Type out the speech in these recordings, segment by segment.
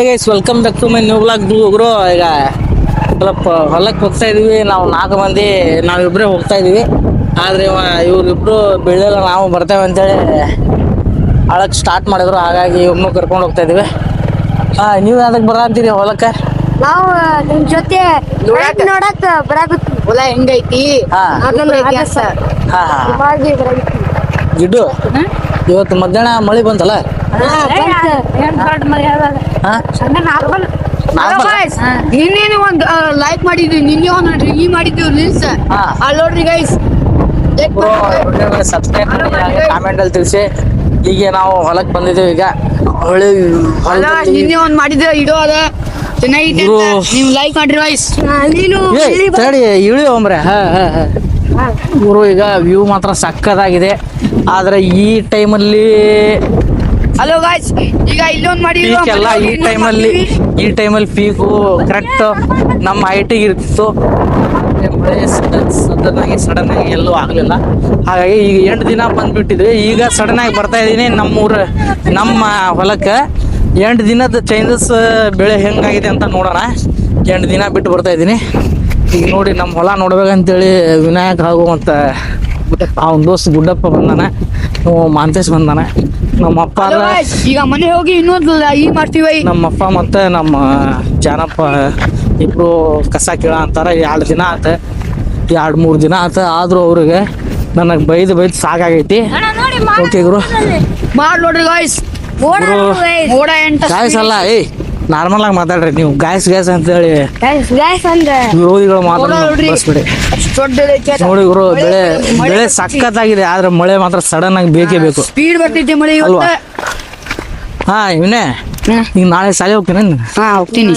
Guys welcome back to my new blog ಗುರು. ಈಗ ಸ್ವಲ್ಪ ಹೊಲಕ್ಕೆ ಹೋಗ್ತಾ ಇದೀವಿ ನಾವು 4 ಮಂದಿ, ನಾವಿಬ್ಬರೇ ಹೋಗ್ತಾ ಇದೀವಿ. ಆದ್ರೆ ಇವ್ರಿಬ್ರು ಬೆಳೆಲ್ಲ, ನಾವು ಬರ್ತೇವೆ ಅಂತೇಳಿ ಅಳಕ್ ಸ್ಟಾರ್ಟ್ ಮಾಡಿದ್ರು. ಹಾಗಾಗಿ ಇವ್ರನ್ನೂ ಕರ್ಕೊಂಡು ಹೋಗ್ತಾ ಇದೀವಿ. ನೀವು ಅದಕ್ಕೆ ಬರಂತೀರಿ ಹೊಲಕ್ಕೆ? ನಾವು ನಿಮ್ ಜೊತೆ ನೋಡಕ್ ಬರಾಕತ್ತಿ. ಹೊಲ ಹೆಂಗೈತಿ ಗಿಡ್ಡು ಇವತ್ತು ಮಧ್ಯಾಹ್ನ ಮಳೆ ಬಂತಲ್ಲ? ನಿನ್ನೇನು ಒಂದ್ ಲೈಕ್ ಮಾಡಿದ್ವಿ, ನಿನ್ನೆ ಒಂದ್ ರಿವ್ಯೂ ಮಾಡಿದ್ವಿ ರೀಲ್ಸ್. ಅಲ್ಲಿ ನೋಡ್ರಿ ಗೈಸ್, ಸಬ್ಸ್ಕ್ರೈಬ್ ಕಾಮೆಂಟ್ ಅಲ್ಲಿ ತಿಳಿಸಿ. ಈಗ ನಾವು ಹೊಲಕ್ಕೆ ಬಂದಿದ್ದೇವೆ. ಈಗ ನಿನ್ನೆ ಒಂದ್ ಮಾಡಿದ್ರೆ ಇಡೋ ಅದ ಚೆನ್ನಾಗಿದೆ, ನೀವು ಲೈಕ್ ಮಾಡ್ರಿ ಗೈಸ್. ಇಳಿ ಒಮ್ರೆ. ಇವರು ಈಗ ವ್ಯೂ ಮಾತ್ರ ಸಕ್ಕದಾಗಿದೆ. ಆದ್ರೆ ಈ ಟೈಮಲ್ಲಿ ಹಲೋ ಗಾಯ್ಸ್, ಈಗ ಇಲ್ಲೊಂದ್ ಮಾಡಿ ಪೀಕ್ ಎಲ್ಲ ಈ ಟೈಮಲ್ಲಿ ಪೀಕು ಕರೆಕ್ಟ್ ನಮ್ಮ ಹೈಟಿಗೆ ಇರ್ತಿತ್ತು. ಮಳೆ ಸಡನ್ ಆಗಿ ಎಲ್ಲೂ ಆಗ್ಲಿಲ್ಲ. ಹಾಗಾಗಿ ಈಗ 8 ದಿನ ಬಂದ್ಬಿಟ್ಟಿದ್ವಿ. ಈಗ ಸಡನ್ ಆಗಿ ಬರ್ತಾ ಇದೀನಿ ನಮ್ಮ ಹೊಲಕ್ಕೆ. 8 ದಿನದ ಚೇಂಜಸ್ ಬೆಳೆ ಹೆಂಗಾಗಿದೆ ಅಂತ ನೋಡೋಣ. 8 ದಿನ ಬಿಟ್ಟು ಬರ್ತಾ ಇದ್ದೀನಿ. ಈಗ ನೋಡಿ ನಮ್ಮ ಹೊಲ ನೋಡ್ಬೇಕಂತೇಳಿ ವಿನಾಯಕ್ ಹಾಗೂ ಮತ್ತು ಅವನ ದೋಸ್ತ್ ಗುಡ್ಡಪ್ಪ ಬಂದಾನ, ಮಾಂತೇಶ್ ಬಂದಾನ. ನಮ್ಮಪ್ಪ ಈಗ ಮನೆ ಹೋಗಿ ಇನ್ನೊಂದು ಈ ಮಾಡ್ತೀವಿ. ನಮ್ಮಪ್ಪ ಮತ್ತೆ ನಮ್ಮ ಜಾನಪ್ಪ ಇಬ್ರು ಕಸ ಕೀಳ ಅಂತಾರ. 2 ದಿನ ಆತ, 2-3 ದಿನ ಆತ. ಆದ್ರೂ ಅವ್ರಿಗೆ ನನಗೆ ಬೈದು ಸಾಕಾಗೈತಿ. ಓಕೆ ಗುರು, ಮಾಡ್ ನೋಡ್ರಿ ಗಾಯ್ಸ್. ಗಾಯ್ಸ್ ಅಲ್ಲ, ನಾರ್ಮಲ್ ಆಗಿ ಮಾತಾಡ್ರಿ ನೀವು. ಗಾಯ್ಸ್ ಅಂತೇಳಿ ವಿರೋಧಿಗಳು ಮಾತಾಡ್ಬಿಡಿ. ನೋಡಿ ಗುರು, ಬೆಳೆ ಸಖತ್ತಾಗಿದೆ. ಆದ್ರೆ ಮಳೆ ಮಾತ್ರ ಸಡನ್ ಆಗಿ ಬೇಕೇ ಬೇಕು. ಸ್ಪೀಡ್ ಬರ್ತೈತಿ ಮಳೆ ಅಲ್ವಾ? ಇವನೇ ಈಗ ನಾಳೆ ಶಾಲೆ ಹೋಗ್ತೀನಿ. ಹೋಗ್ತೀನಿ.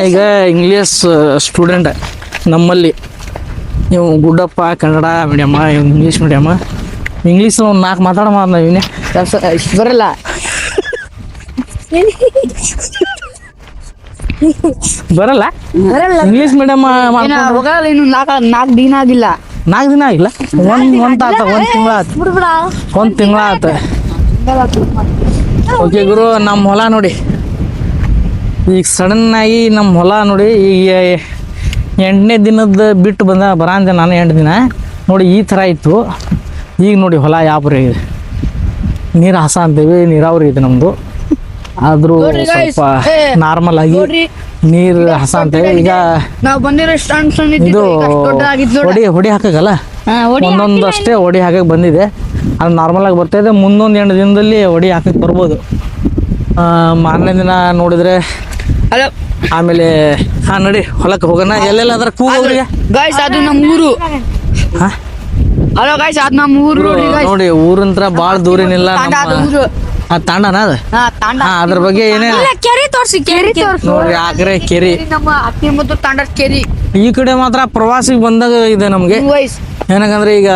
ಈಗ ಇಂಗ್ಲಿಷ್ ಸ್ಟೂಡೆಂಟ್ ನಮ್ಮಲ್ಲಿ. ನೀವು ಗುಡ್ಡಪ್ಪ ಕನ್ನಡ ಮೀಡಿಯಮ್ಮ, ಇಂಗ್ಲೀಷ್ ಮೀಡಿಯಮ್ಮ. ಇಂಗ್ಲೀಷ್ ಒಂದು 4 ಮಾತಾಡ ಇವನೇ ಬರಲ್ಲ. ಬರಲ್ಲ ಇಂಗ್ಲೀಷ್ ಮೀಡಿಯಮ್ ಹೋಗಲ್ಲ. ಇನ್ನು 4 ದಿನ ಆಗಿಲ್ಲ. 4 ದಿನ ಆಗಿಲ್ಲ, ಒಂದ್ ತಿಂಗಳ ಆತ. ಓಕೆ ಗುರು, ನಮ್ಮ ಹೊಲ ನೋಡಿ. ಈಗ ಸಡನ್ ಆಗಿ ನಮ್ಮ ಹೊಲ ನೋಡಿ. ಈಗ 8ನೇ ದಿನದ ಬಿಟ್ಟು ಬರಂದೆ ನಾನು. 8 ದಿನ ನೋಡಿ ಈ ಥರ ಇತ್ತು. ಈಗ ನೋಡಿ ಹೊಲ ಯಾವ ಪರಿ ಇದೆ. ನೀರು ಹಸ ಅಂತೀವಿ, ನೀರಾವರಿ ಇದೆ ನಮ್ಮದು. ಆದ್ರೂ ಸ್ವಲ್ಪ ನಾರ್ಮಲ್ ಆಗಿ ನೀರು ಹಸ ಅಂತೇವೆ. ಈಗ ನಾವು ಬಂದಿರೋ ಇದು ಹೊಡಿ ಹಾಕಲ್ಲ, ಒಂದೊಂದು ಅಷ್ಟೇ ಹೊಡಿ ಹಾಕಕ್ಕೆ ಬಂದಿದೆ. ಅದು ನಾರ್ಮಲ್ ಆಗಿ ಬರ್ತಾ ಇದೆ. ಮುಂದೊಂದು 8 ದಿನದಲ್ಲಿ ಹೊಡಿ ಹಾಕಕ್ಕೆ ಬರ್ಬೋದು. ಮಾರನೇ ದಿನ ನೋಡಿದ್ರೆ ಆಮೇಲೆ ನಡಿ ಹೊಲಕ್ಕೆ ಹೋಗೋಣ. ಎಲ್ಲೆಲ್ಲ ಅದ್ರ ಕೂಗೋರಿಗೆ ಗಾಯ್ಸ್, ಅದು ನಮ್ಮ ಊರು. ಹಲೋ ಗಾಯ್ಸ್, ಅದು ನಮ್ಮ ಊರು ನೋಡಿ. ಊರಂತ್ರ ಭಾಳ ದೂರೇನಿಲ್ಲ. ತಾಂಡನ ಅದು. ಅದ್ರ ಬಗ್ಗೆ ಏನೇನು ನೋಡಿ. ಆಕರೆ ಕೆರಿ, ನಮ್ಮ ಅತ್ತಿ ಮತ್ತು ತಾಂಡದ ಕೆರಿ. ಈ ಕಡೆ ಮಾತ್ರ ಪ್ರವಾಸಿಗೆ ಬಂದಾಗ ಇದೆ ನಮ್ಗೆ. ಏನಕ್ಕಂದ್ರೆ ಈಗ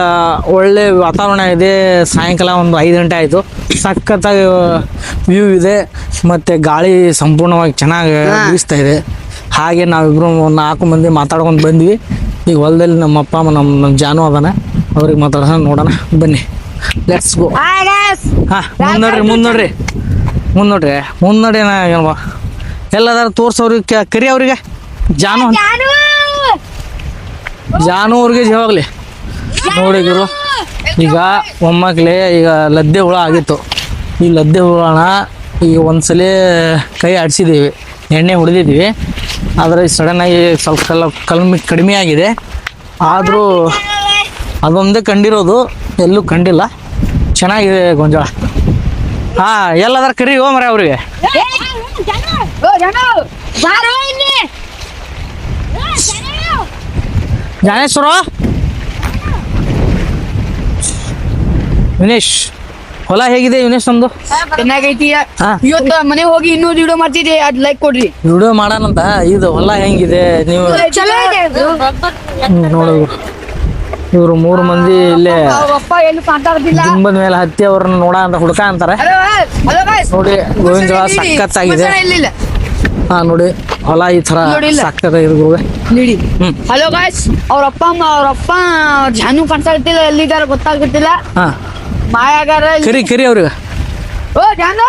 ಒಳ್ಳೆ ವಾತಾವರಣ ಇದೆ. ಸಾಯಂಕಾಲ ಒಂದು 5 ಗಂಟೆ ಆಯ್ತು. ಸಖತ್ತಾಗಿ ವ್ಯೂ ಇದೆ, ಮತ್ತೆ ಗಾಳಿ ಸಂಪೂರ್ಣವಾಗಿ ಚೆನ್ನಾಗಿ ಬೀಸ್ತಾ ಇದೆ. ಹಾಗೆ ನಾವಿಬ್ರು 4 ಮಂದಿ ಮಾತಾಡ್ಕೊಂಡು ಬಂದ್ವಿ. ಈಗ ಹೊಲದಲ್ಲಿ ನಮ್ಮಪ್ಪ ನಮ್ಮ ಜಾನು ಅದಾನ, ಅವ್ರಿಗೆ ಮಾತಾಡ್ಸೋಣ. ನೋಡೋಣ ಬನ್ನಿ, ಲೆಟ್ಸ್ ಗೋ. ಮುಂದೋಡ್ರಿ ಎಲ್ಲದಾರ ತೋರ್ಸವ್ರಿಗೆ, ಕರಿ ಅವ್ರಿಗೆ. ಜಾನು ಅವ್ರಿಗೆ ಹೋಗ್ಲಿ. ನೋಡಿ ಗುರು, ಈಗ ಒಮ್ಮಕ್ಲೆ ಈಗ ಲದ್ದೆ ಹುಳ ಆಗಿತ್ತು. ಈ ಲದ್ದೆ ಹುಳನ ಈಗ ಒಂದ್ಸಲ ಕೈ ಆಡಿಸಿದ್ದೀವಿ, ಎಣ್ಣೆ ಹೊಡೆದಿದ್ದೀವಿ. ಆದರೆ ಸಡನ್ ಆಗಿ ಸ್ವಲ್ಪ ಕಡಿಮೆ ಆಗಿದೆ. ಆದರೂ ಅದೊಂದೇ ಕಂಡಿರೋದು, ಎಲ್ಲೂ ಕಂಡಿಲ್ಲ. ಚೆನ್ನಾಗಿದೆ ಗೊಂಜಾಳ. ಎಲ್ಲದಾರ ಕರಿ ಮರ ಅವ್ರಿಗೆ. ಜಾನೇಶ್ವರ, ವಿನೇಶ್, ಹೊಲ ಹೇಗಿದೆ ವಿನೇಶ್? ನಮ್ದು ಚೆನ್ನಾಗೈತಿ. ಇವತ್ತು ಮನೆ ಹೋಗಿ ಇನ್ನೊಂದು ವಿಡಿಯೋ ಮಾಡ್ತಿದ್ದೆ, ಅದ್ ಲೈಕ್ ಕೊಡ್ರಿ. ವಿಡಿಯೋ ಮಾಡೋಣಂತ. ಇದು ಹೊಲ ಹೆಂಗಿದೆ ನೀವು ನೋಡು. ಇವ್ರು 3 ಮಂದಿ ಇಲ್ಲೇ ದಿಂಬದ ಮೇಲೆ ಹತ್ತಿ ಅವ್ರನ್ನ ನೋಡ ಅಂತ ಹುಡ್ಕ ಅಂತಾರೆ. ನೋಡಿ ಗೋವಿನ ಜೋಳ ಸಖತ್ತಾಗಿದೆ. ನೋಡಿ ಹೊಲ ಈ ತರ ಸಖತ್ತಾಗಿದೆ. ಹಲೋ ಗಾಯ್ಸ್, ಅವ್ರಪ್ಪ ಜಾನು ಕಾಣಿಸ್ತಿಲ್ಲ, ಎಲ್ಲಿದ್ದಾರೆ ಗೊತ್ತಾಗ್ತಿಲ್ಲ. ಮಾಯಾಗಾರ ಕರಿ ಅವ್ರಿಗೆ. ಓ ಜಾನು,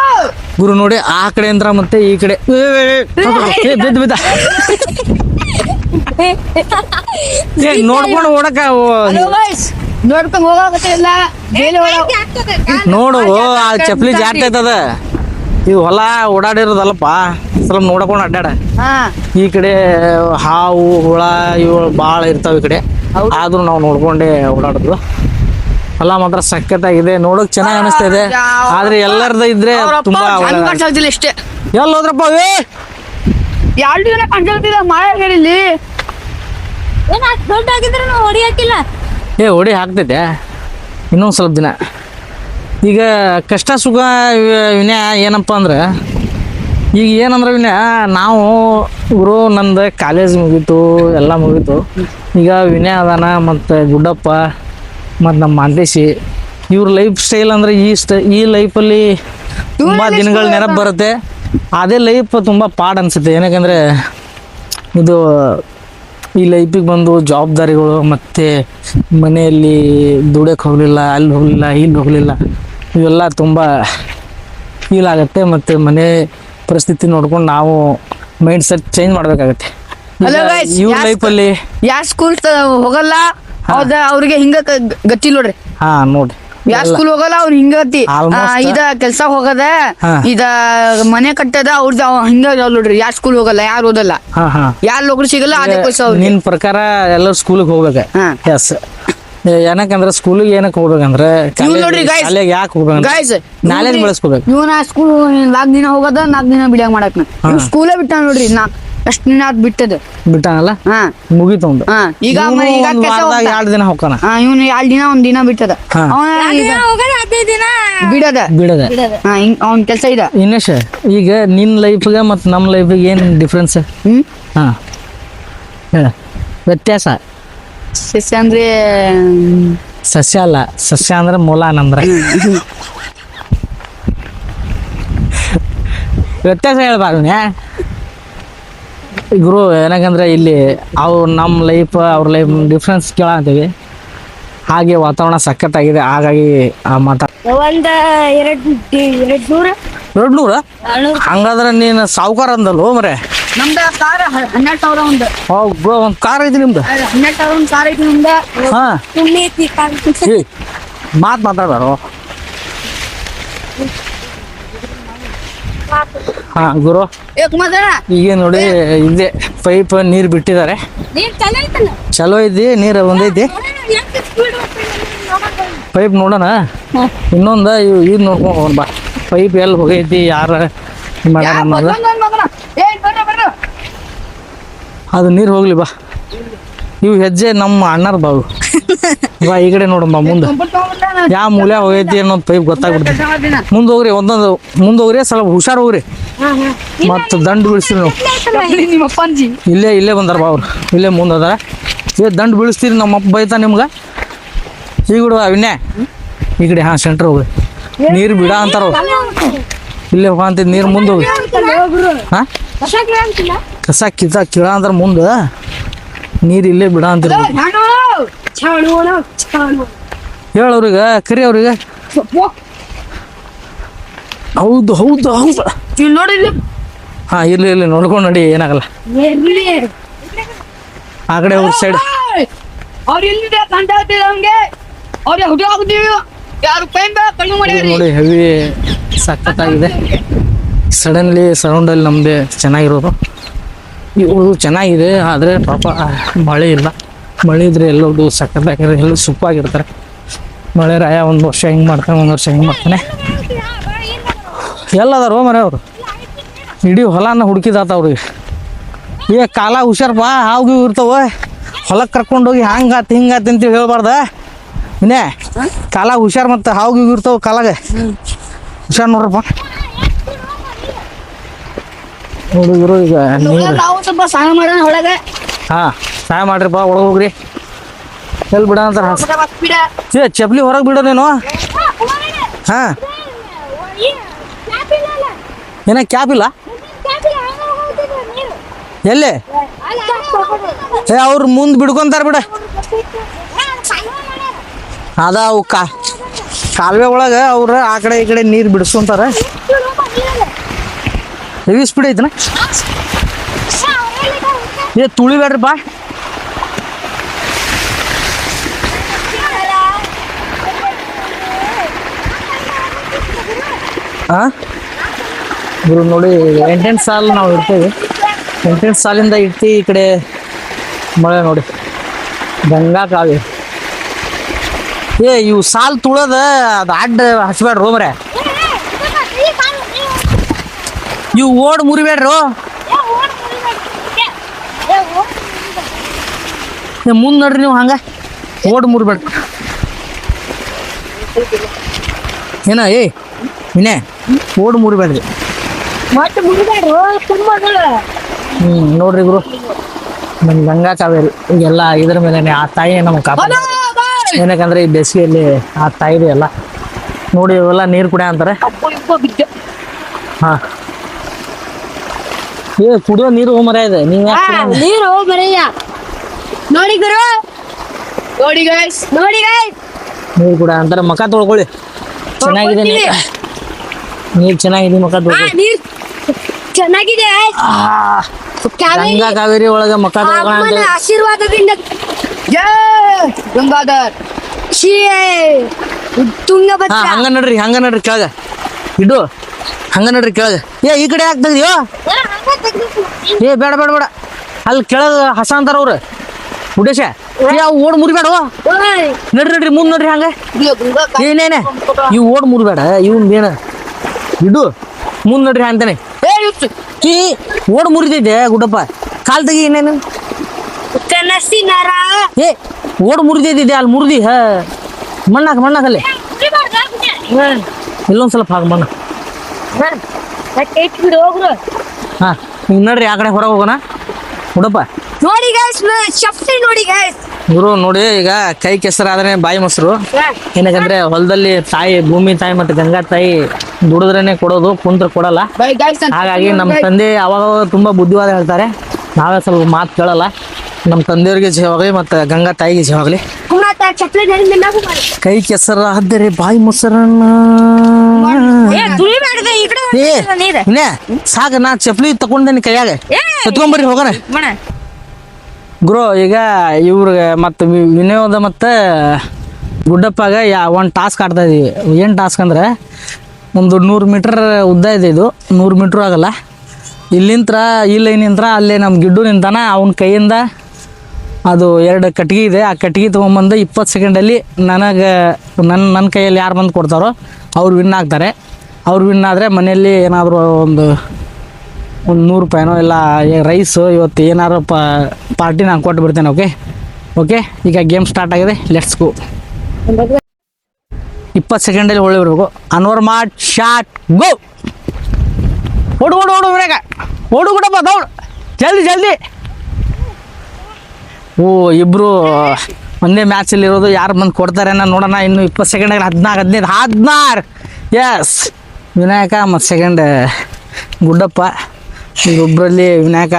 ಗುರು ನೋಡಿ ಆ ಕಡೆ ಅಂದ್ರ ಮತ್ತೆ ಈ ಕಡೆ ಬಿದ್ದ ಬಿದ್ದ ನೋಡ್ಕೊಂಡು ಓಡಕ ನೋಡ್ಕೊಂಡ್ ಹೋಗಲ್ಲ ನೋಡು ಆ ಚಪ್ಪಲಿ ಜಾರ್ತೈತದ ಇವು ಹೊಲ ಓಡಾಡಿರೋದಲ್ಲಪ್ಪ ಸ್ವಲ್ಪ ನೋಡ್ಕೊಂಡು ಅಡ್ಡಾಡ ಈ ಕಡೆ ಹಾವು ಹುಳ ಇವು ಭಾಳ ಇರ್ತಾವ ಈ ಕಡೆ ಆದ್ರೂ ನಾವು ನೋಡ್ಕೊಂಡೇ ಓಡಾಡುದು ಹೊಲ ಮಾತ್ರ ಸಖತ್ತಾಗಿದೆ ನೋಡಕ್ ಚೆನ್ನಾಗಿ ಅನಿಸ್ತಾ ಇದೆ ಆದ್ರೆ ಎಲ್ಲರದ ಇದ್ರೆ ತುಂಬಾ ಕಾಣಿಸ್ತಿಲ್ಲ ಇಷ್ಟೇ ಎಲ್ಲಿ ಹೋದ್ರಪ್ಪ ಎರಡು ದಿನ ಕಾಣಿಸ್ತಿಲ್ಲ ಮಳೆ ಹೇಳಿಲ್ಲಿ ದೊಡ್ಡ ಆಗಿದ್ರೆ ಹೊಡಿ ಹಾಕಿಲ್ಲ ಹೊಡಿ ಹಾಕ್ತೈತೆ ಇನ್ನೊಂದು ಸ್ವಲ್ಪ ದಿನ ಈಗ ಕಷ್ಟ ಸುಖ ವಿನಯ ಏನಪ್ಪ ಅಂದ್ರೆ ಈಗ ಏನಂದ್ರೆ ವಿನಯ ನಾವು ಗುರು ನಂದು ಕಾಲೇಜ್ ಮುಗೀತು ಎಲ್ಲ ಮುಗೀತು ಈಗ ವಿನಯ ಅದಾನ ಮತ್ತು ಗುಡ್ಡಪ್ಪ ಮತ್ತು ನಮ್ಮ ಮಾಂತೇಶಿ ಇವ್ರ ಲೈಫ್ ಸ್ಟೈಲ್ ಅಂದರೆ ಈ ಲೈಫಲ್ಲಿ ತುಂಬ ದಿನಗಳು ನೆನಪು ಬರುತ್ತೆ ಅದೇ ಲೈಫ್ ತುಂಬ ಪಾಡ್ ಅನಿಸುತ್ತೆ ಏನಕ್ಕಂದರೆ ಇದು ಈ ಲೈಫಿಗೆ ಬಂದು ಜವಾಬ್ದಾರಿಗಳು ಮತ್ತು ಮನೆಯಲ್ಲಿ ದುಡಿಯೋಕೆ ಹೋಗಲಿಲ್ಲ ಅಲ್ಲಿ ಹೋಗಲಿಲ್ಲ ಇಲ್ಲಿ ಹೋಗಲಿಲ್ಲ ಇವೆಲ್ಲ ತುಂಬ ಫೀಲ್ ಆಗುತ್ತೆ ಮತ್ತು ಮನೆ ಪರಿಸ್ಥಿತಿ ನೋಡ್ಕೊಂಡು ನಾವು ಮೈಂಡ್ ಸೆಟ್ ಚೇಂಜ್ ಮಾಡಬೇಕಾಗತ್ತೆ ಇವ್ರ ಲೈಫಲ್ಲಿ ಯಾವ ಸ್ಕೂಲ್ ಹೋಗಲ್ಲ ಹೌದಾ ಅವ್ರಿಗೆ ಹಿಂಗ ಗತಿ ನೋಡ್ರಿ ನೋಡ್ರಿ ಯಾವ ಸ್ಕೂಲ್ ಹೋಗಲ್ಲ ಅವ್ರು ಹಿಂಗತಿ ಇದ ಕೆಲ್ಸ ಹೋಗದ ಇದ ಮನೆ ಕಟ್ಟದ ಅವ್ರದ್ದು ಹಿಂಗ ನೋಡ್ರಿ ಯಾವ ಸ್ಕೂಲ್ ಹೋಗಲ್ಲ ಯಾರು ಓದಲ್ಲ ಯಾರು ನೌಕರಿ ಸಿಗಲ್ಲ ಅದೇ ನಿನ್ ಪ್ರಕಾರ ಎಲ್ಲರೂ ಸ್ಕೂಲಿಗೆ ಹೋಗ್ಬೇಕ ಎಸ್ ಏನಕ್ಕಂದ್ರೆ ಸ್ಕೂಲಿಗೆ ಏನಕ್ಕೆ ಹೋಗ್ಬೇಕಂದ್ರೆ ಯಾಕೆ ಹೋಗ್ಬೇಕಂದ್ರೆ ನಾಲೆಜ್ ಬೆಳೆಸ್ಕೋಬೇಕು ಇವನ ಸ್ಕೂಲ್ 4 ದಿನ ಹೋಗದ 4 ದಿನ ಬಿಡಂಗ್ ಮಾಡಕ್ ಸ್ಕೂಲೇ ಬಿಟ್ಟ ನೋಡ್ರಿ ಅಷ್ಟ್ ದಿನ ಅದ್ ಬಿಟ್ಟದ ಬಿಟ್ಟಾನಲ್ಲ ಮುಗೀತು ಒಂದು ಈಗ 2 ದಿನ ಹೋಗ್ತಾನ ಇವನು 2 ದಿನ 1 ದಿನ ಬಿಟ್ಟದ ಬಿಡದ ಅವ್ನ ಕೆಲ್ಸ ಇದ ಇನ್ನೇಶ ಈಗ ನಿನ್ ಲೈಫ್ಗೆ ಮತ್ ನಮ್ ಲೈಫ್ಗೆ ಏನ್ ಡಿಫ್ರೆನ್ಸ್ ವ್ಯತ್ಯಾಸ ಸಸ್ಯ ಅಂದ್ರೆ ಸಸ್ಯ ಅಲ್ಲ ಸಸ್ಯ ಅಂದ್ರೆ ಮೂಲ ಅಂದ್ರೆ ವ್ಯತ್ಯಾಸ ಹೇಳ್ಬಾರ್ದು ಗುರು ಏನಕ್ಕಂದ್ರೆ ಇಲ್ಲಿ ನಮ್ಮ ಲೈಫ್ ಅವ್ರ ಲೈಫ್ ಡಿಫ್ರೆನ್ಸ್ ಕೇಳಂತೀವಿ ಹಾಗೆ ವಾತಾವರಣ ಸಖತ್ತಾಗಿದೆ ಹಾಗಾಗಿ $200 ಹಂಗಾದ್ರೆ ನೀನು ಸಾವುಕಾರ ಅಂದಲ್ವ ಮರೆ ನಮ್ದ ಕಾರ್ 12,000 ಒಂದ್ ಕಾರ್ ಐತಿ ನಿಮ್ದು 12,000 ಕಾರ್ ಐತಿ ನಮ್ದ ಮಾತಾಡೋರು ಗುರು ಈಗ ನೋಡಿ ಇದೆ ಪೈಪ್ ನೀರ್ ಬಿಟ್ಟಿದ್ದಾರೆ ಚಲೋ ಐತಿ ನೀರು ಒಂದೈತಿ ಪೈಪ್ ನೋಡೋಣ ಇನ್ನೊಂದ ಇದು ನೋಡ್ಕೊಂಡ್ ಹೋಗೋಣ ಬಾ ಪೈಪ್ ಎಲ್ಲಿ ಹೋಗೈತಿ ಯಾರ ಅದು ನೀರು ಹೋಗ್ಲಿ ಬಾ ಇವು ಹೆಜ್ಜೆ ನಮ್ಮ ಅಣ್ಣರ ಬಾವು ಬಾ ಈ ಕಡೆ ನೋಡಮ್ಮ ಮುಂದೆ ಯಾವ ಮೂಲೆ ಹೋಗೈತಿ ಅನ್ನೋದು ಪೈಪ್ ಗೊತ್ತಾಗ್ಬಿಡ್ತೈತಿ ಮುಂದೆ ಹೋಗ್ರಿ ಮುಂದೆ ಸ್ವಲ್ಪ ಹುಷಾರ್ ಹೋಗ್ರಿ ಮತ್ತು ದಂಡು ಬೀಳಿಸ್ತೀರಿ ನಾವು ಇಲ್ಲೇ ಬಂದಾರ ಬಾ ಅವ್ರು ಇಲ್ಲೇ ಮುಂದೆ ಅದಾರ ದಂಡು ಬೀಳಿಸ್ತೀರಿ ನಮ್ಮಪ್ಪ ಬೈತಾ ನಿಮ್ಗೆ ಈಗ ಬಿಡುವ ವಿನ್ಯ ಈ ಕಡೆ ಸೆಂಟ್ರ್ ಹೋಗ್ರಿ ನೀರು ಬಿಡ ಅಂತಾರ ಇಲ್ಲೇ ಹೋಗಂತ ನೀರು ಮುಂದೆ ಹೋಗಿ ಕಸ ಕಿಳ ಅಂದ್ರೆ ಮುಂದೆ ನೀರು ಇಲ್ಲೇ ಬಿಡ ಅಂತೀರ ಹೇಳವ್ರಿಗೆ ಕರಿ ಅವ್ರಿಗೆ ಹೌದು ನೋಡಿ ಇರ್ಲಿ ನೋಡ್ಕೊಂಡು ನಡಿ ಏನಾಗಲ್ಲ ಆ ಕಡೆ ಅವ್ರ ಸೈಡ್ ನೋಡಿ ಹೆವಿ ಸಖತ್ತಾಗಿದೆ ಸಡನ್ಲಿ ಸರೌಂಡಲ್ಲಿ ನಮ್ದೇ ಚೆನ್ನಾಗಿರೋದು ಇವು ಚೆನ್ನಾಗಿದೆ ಆದರೆ ಪಾಪ ಮಳೆ ಇಲ್ಲ ಮಳೆ ಇದ್ರೆ ಎಲ್ಲೋದು ಸಖತ್ತಾಗಿರೋ ಎಲ್ಲ ಸುಪ್ಪಾಗಿರ್ತಾರೆ ಮಳೆ ರಾಯ ಒಂದು ವರ್ಷ ಹಿಂಗೆ ಮಾಡ್ತಾನೆ ಒಂದು ವರ್ಷ ಹಿಂಗೆ ಮಾಡ್ತಾನೆ ಎಲ್ಲದಾರೋ ಮನೆ ಅವರು ಇಡೀ ಹೊಲನ ಹುಡುಕಿದಾತ ಅವ್ರಿಗೆ ಈಗ ಕಾಲ ಹುಷಾರಪ್ಪ ಹಾವು ಇರ್ತಾವ ಹೊಲಕ್ಕೆ ಕರ್ಕೊಂಡೋಗಿ ಹಂಗಾತ ಹಿಂಗಾತ ಅಂತೇಳಿ ಹೇಳ್ಬಾರ್ದ ಇನ್ನೇ ಕಾಲ ಹುಷಾರ್ ಮತ್ತು ಹಾವು ಇರ್ತಾವ ಕಾಲಾಗ ಹುಷಾರ್ ನೋಡ್ರಪ್ಪ ಹುಡುಗರು ಈಗ ಸ್ವಲ್ಪ ಸಹಾಯ ಮಾಡೋಣ ಒಳಗೆ ಸಹಾಯ ಮಾಡ್ರಿಪ್ಪ ಒಳಗೆ ಹೋಗ್ರಿ ಎಲ್ಲಿ ಬಿಡ ಅಂತಾರ ಚಪ್ಲಿ ಹೊರಗೆ ಬಿಡೋದೇನು ಏನ ಕ್ಯಾಪ್ ಇಲ್ಲ ಎಲ್ಲಿ ಅವ್ರು ಮುಂದೆ ಬಿಡ್ಕೊಂತಾರ ಬಿಡ ಅದ ಅವು ಕಾಲುವೆ ಒಳಗೆ ಅವ್ರ ಆ ಕಡೆ ಈ ಕಡೆ ನೀರು ಬಿಡಿಸ್ಕೊಂತಾರ ಹೆವಿ ಸ್ಪೀಡ್ ಐತನ ಏ ತುಳಿಬೇಡ್ರಿ ಬಾ ಹಾಂ ಗುರು ನೋಡಿ 8ನೇ ಸಾಲ ನಾವು ಇರ್ತೇವೆ 8ನೇ ಸಾಲಿಂದ ಇರ್ತಿ ಈ ಕಡೆ ಮಳೆ ನೋಡಿ ಗಂಗಾ ಕಾವೇರಿ ಏ ಇವು ಸಾಲ್ ತುಳದ ಅದು ಅಡ್ಡ ಹಚ್ಬೇಡ್ರು ಮರೆ ಇವು ಓಡ್ ಮುರಿಬೇಡ್ರು ಮುಂದೆ ನೋಡ್ರಿ ನೀವು ಹಂಗ ಓಡ್ ಮುರಿಬೇಡ್ರಿ ಏನ ಏ ಇನ್ನೇ ಓಡ್ ಮುರಿಬೇಡ್ರಿ ನೋಡ್ರಿ ಗುರು ನಮ್ಮ ಗಂಗಾ ಕಾವೇರಿ ಈಗೆಲ್ಲ ಇದ್ರ ಮೇಲೆ ಆ ತಾಯಿ ನಮ್ಗೆ ಕಾಪಾಡ ಏನಕ್ಕಂದ್ರೆ ಈ ಬೇಸಿಗೆಯಲ್ಲಿ ಆ ತಾಯಿದೆ ಎಲ್ಲ ನೋಡಿ ಇವೆಲ್ಲ ನೀರು ಕುಡಿಯ ಅಂತಾರೆ ಹಾ ಏ ಕುಡಿಯೋ ನೀರು ಮರ ಇದೆ ನೀವು ನೀರು ಮರೆಯ ನೋಡಿ ಗುರು ನೋಡಿ ಗೈಸ್ ನೀರು ಕುಡಿಯ ಅಂತಾರೆ ಮಕ ತೊಳ್ಕೊಳ್ಳಿ ಚೆನ್ನಾಗಿದೆ ನೀರು ಚೆನ್ನಾಗಿದೆ ಮಕ ತೊಳ್ಕೊಳ್ಳಿ ನೀರ್ ಚೆನ್ನಾಗಿದೆ ಗಂಗಾ ಕಾವೇರಿ ಒಳಗೆ ಮಕ ತೊಳ್ಕೊಳ್ಳೋ ಆಶೀರ್ವಾದದಿಂದ ಗಂಗಾಧರ್ ತುಂಗಭದ್ರ ಹಂಗ ನಡ್ರಿ ಕೆಳಗ ಇಡು ಹಂಗ ನಡ್ರಿ ಕೆಳಗ ಏ ಈ ಕಡೆ ಯಾಕೆ ತೆಗ್ದಿಯೋ ಏ ಬೇಡ ಅಲ್ಲಿ ಕೆಳಗ ಹಸ ಅಂತಾರ ಅವ್ರು ಉಡೇಶ ಏ ಅವು ಓಡ್ ಮುರಿಬೇಡ ನಡ್ರಿ ಮುಂದೆ ನೋಡ್ರಿ ಹಂಗ ಏನೇನೆ ಇವು ಓಡ್ ಮುರಿಬೇಡ ಇವ್ ಬೇಡ ಇಡು ಮುಂದೆ ನೋಡ್ರಿ ಅಂತಾನೆ ಈ ಓಡ್ ಮುರಿದಿದ್ದೆ ಗುಡ್ಡಪ್ಪ ಕಾಲ್ ತೆಗಿ ಏನೇನು ಕನಸಿನರ ಏ ಓಡ್ ಮುರಿದಿದ್ದೆ ಅಲ್ಲಿ ಮುರಿದಿ ಮಣ್ಣಾಕಲ್ಲಿ ಇಲ್ಲೊಂದ್ ಸ್ವಲ್ಪ ಹಾಕ ಮಣ್ಣು ಬಿಡು ಹೋಗ್ರು ಹಾ ಈಗ ನಡ್ರಿ ಆ ಕಡೆ ಹೊರಗೆ ಹೋಗೋಣ ಹುಡಪ್ಪ ನೋಡಿ ಗೈಸ್ ಶಕ್ತಿ ನೋಡಿ ಗೈಸ್ ಗುರು ನೋಡಿ ಈಗ ಕೈ ಕೆಸರಾದ್ರೆ ಬಾಯಿ ಮೊಸರು ಏನಕ್ಕಂದ್ರೆ ಹೊಲದಲ್ಲಿ ತಾಯಿ ಭೂಮಿ ತಾಯಿ ಮತ್ತೆ ಗಂಗಾ ತಾಯಿ ದುಡಿದ್ರೇನೆ ಕೊಡೋದು ಕುಂತ್ರ ಕೊಡಲ್ಲ ಹಾಗಾಗಿ ನಮ್ಮ ತಂದೆ ಅವಾಗ ತುಂಬಾ ಬುದ್ಧಿವಾದ ಹೇಳ್ತಾರೆ ನಾವೇ ಸ್ವಲ್ಪ ಮಾತು ಕೇಳಲ್ಲ ನಮ್ಮ ತಂದೆಯವ್ರಿಗೆ ಜೀವಾಗಲಿ ಮತ್ತೆ ಗಂಗಾ ತಾಯಿಗೆ ಜೀವಾಗಲಿ ಚಪ್ಪಲಿ ಕೈ ಕೆಸರಾದರೆ ಬಾಯಿ ಮೊಸರನ್ನ ಏ ಸಾಕ ನಾ ಚಪ್ಪಲಿ ತಗೊಂಡೇನಿ ಕೈಯಾಗ ಎತ್ಕೊಂಬರ್ರಿ ಹೋಗೋಣ ಗುರು ಈಗ ಇವ್ರಿಗೆ ಮತ್ತು ವಿನೋದ ಮತ್ತು ಗುಡ್ಡಪ್ಪಾಗ ಒಂದು ಟಾಸ್ಕ್ ಆಡ್ತಾ ಇದೀವಿ ಏನು ಟಾಸ್ಕ್ ಅಂದ್ರೆ ಒಂದು 100 ಮೀಟರ್ ಉದ್ದ ಇದೆ ಇದು 100 ಮೀಟ್ರ್ ಆಗಲ್ಲ ಇಲ್ಲಿಂತ್ರ ಈ ಲೈನಿಂತ್ರ ಅಲ್ಲೇ ನಮ್ಮ ಗಿಡ್ಡು ನಿಂತಾನ ಅವನ ಕೈಯಿಂದ ಅದು 2 ಕಟ್ಗೆ ಇದೆ ಆ ಕಟ್ಗೆ ತೊಗೊಂಬಂದು 20 ಸೆಕೆಂಡಲ್ಲಿ ನನ್ನ ಕೈಯಲ್ಲಿ ಯಾರು ಬಂದು ಕೊಡ್ತಾರೋ ಅವ್ರು ವಿನ್ ಆಗ್ತಾರೆ ಅವ್ರು ವಿನ್ ಆದರೆ ಮನೆಯಲ್ಲಿ ಏನಾದರೂ ಒಂದು 100 ರೂಪಾಯಿನೋ ಇಲ್ಲ ರೈಸು ಇವತ್ತು ಏನಾದ್ರು ಪಾರ್ಟಿ ನಾನು ಕೊಟ್ಟು ಬಿಡ್ತೇನೆ ಓಕೆ ಈಗ ಗೇಮ್ ಸ್ಟಾರ್ಟ್ ಆಗಿದೆ ಲೆಟ್ಸ್ ಗೋ 20 ಸೆಕೆಂಡಲ್ಲಿ ಹೊಳ್ಳಿ ಬರಬೇಕು ಅನ್ವರ್ ಮಾಡ್ ಶಾಟ್ ಗೋ ಓಡು ಬಿಡಕ ಓಡು ಬಿಡಪ್ಪ ದೌಡ್ ಜಲ್ದಿ ಓ ಇಬ್ಬರು ಒಂದೇ ಮ್ಯಾಚಲ್ಲಿ ಇರೋದು ಯಾರು ಬಂದು ಕೊಡ್ತಾರೆ ನೋಡೋಣ ಇನ್ನು 20 ಸೆಕೆಂಡಾಗ 16 ಎಸ್ ವಿನಾಯಕ ಮತ್ತು ಸೆಕೆಂಡ್ ಗುಡ್ಡಪ್ಪ ಇವೊಬ್ಬರಲ್ಲಿ ವಿನಾಯಕ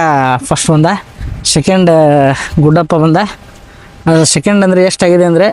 ಫಸ್ಟ್ ಬಂದ ಸೆಕೆಂಡ್ ಗುಡ್ಡಪ್ಪ ಬಂದ ಅದು ಸೆಕೆಂಡ್ ಅಂದರೆ ಎಷ್ಟಾಗಿದೆ ಅಂದರೆ